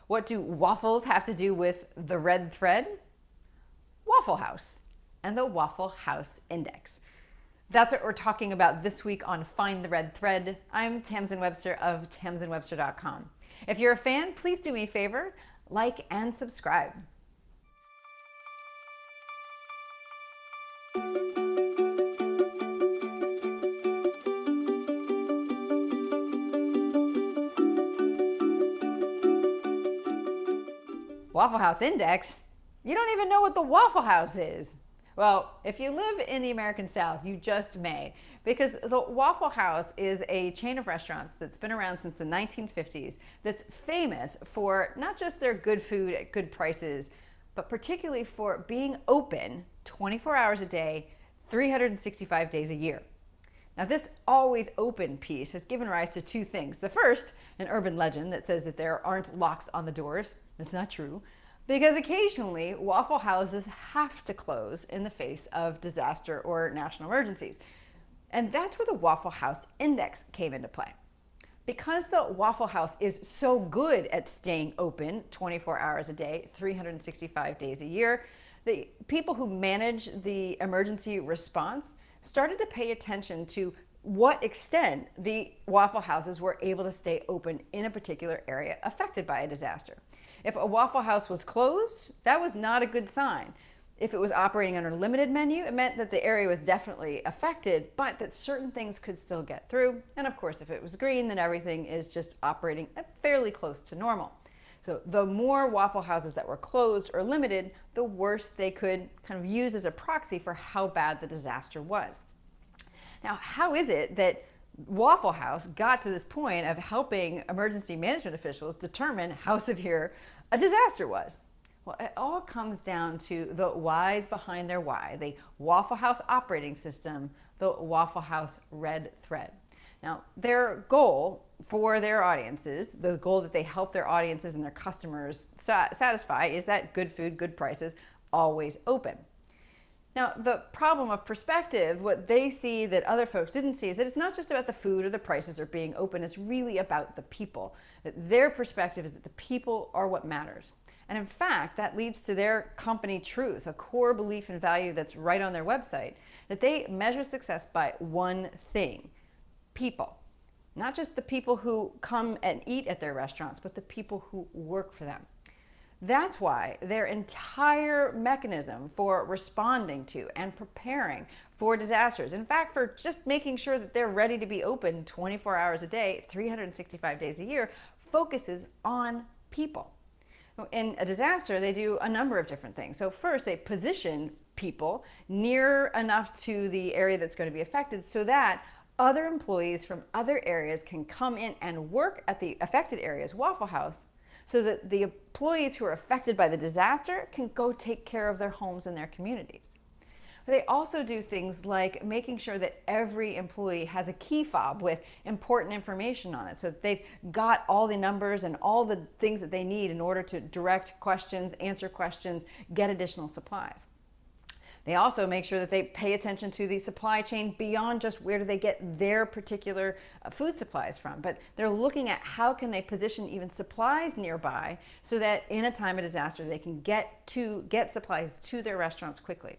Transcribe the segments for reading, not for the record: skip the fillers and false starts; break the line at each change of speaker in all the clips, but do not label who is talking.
What do waffles have to do with the red thread? Waffle House and the Waffle House Index. That's what we're talking about this week on Find the Red Thread. I'm Tamsen Webster of tamsenwebster.com. If you're a fan, please do me a favor, like and subscribe. Waffle House Index? You don't even know what the Waffle House is. Well, if you live in the American South, you just may, because the Waffle House is a chain of restaurants that's been around since the 1950s that's famous for not just their good food at good prices, but particularly for being open 24 hours a day, 365 days a year. Now, this always open piece has given rise to two things. The first, an urban legend that says that there aren't locks on the doors. That's not true, because occasionally Waffle Houses have to close in the face of disaster or national emergencies. And that's where the Waffle House Index came into play. Because the Waffle House is so good at staying open 24 hours a day, 365 days a year, the people who manage the emergency response started to pay attention to what extent the Waffle Houses were able to stay open in a particular area affected by a disaster. If a Waffle House was closed, that was not a good sign. If it was operating on a limited menu, it meant that the area was definitely affected, but that certain things could still get through. And of course, if it was green, then everything is just operating fairly close to normal. So the more Waffle Houses that were closed or limited, the worse they could kind of use as a proxy for how bad the disaster was. Now, how is it that Waffle House got to this point of helping emergency management officials determine how severe a disaster was? Well, it all comes down to the whys behind their why, the Waffle House operating system, the Waffle House red thread. Now, their goal for their audiences, the goal that they help their audiences and their customers satisfy, is that good food, good prices, always open. Now, the problem of perspective, what they see that other folks didn't see, is that it's not just about the food or the prices or being open, it's really about the people. That their perspective is that the people are what matters. And in fact, that leads to their company truth, a core belief and value that's right on their website, that they measure success by one thing: people. Not just the people who come and eat at their restaurants, but the people who work for them. That's why their entire mechanism for responding to and preparing for disasters, in fact, for just making sure that they're ready to be open 24 hours a day, 365 days a year, focuses on people. In a disaster, they do a number of different things. So first, they position people near enough to the area that's going to be affected so that other employees from other areas can come in and work at the affected area's Waffle House, so that the employees who are affected by the disaster can go take care of their homes and their communities. They also do things like making sure that every employee has a key fob with important information on it, so that they've got all the numbers and all the things that they need in order to direct questions, answer questions, get additional supplies. They also make sure that they pay attention to the supply chain beyond just where do they get their particular food supplies from, but they're looking at how can they position even supplies nearby so that in a time of disaster they can get supplies to their restaurants quickly.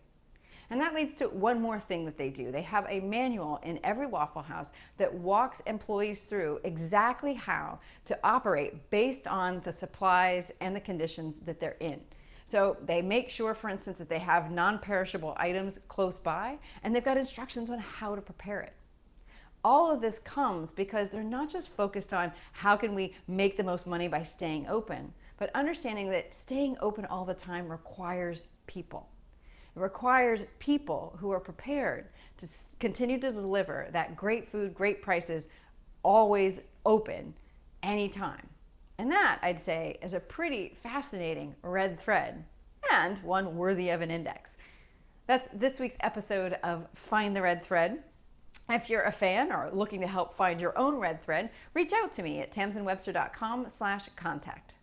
And that leads to one more thing that they do. They have a manual in every Waffle House that walks employees through exactly how to operate based on the supplies and the conditions that they're in. So they make sure, for instance, that they have non-perishable items close by, and they've got instructions on how to prepare it. All of this comes because they're not just focused on how can we make the most money by staying open, but understanding that staying open all the time requires people. It requires people who are prepared to continue to deliver that great food, great prices, always open, anytime. And that, I'd say, is a pretty fascinating red thread, and one worthy of an index. That's this week's episode of Find the Red Thread. If you're a fan or looking to help find your own red thread, reach out to me at tamsenwebster.com/contact.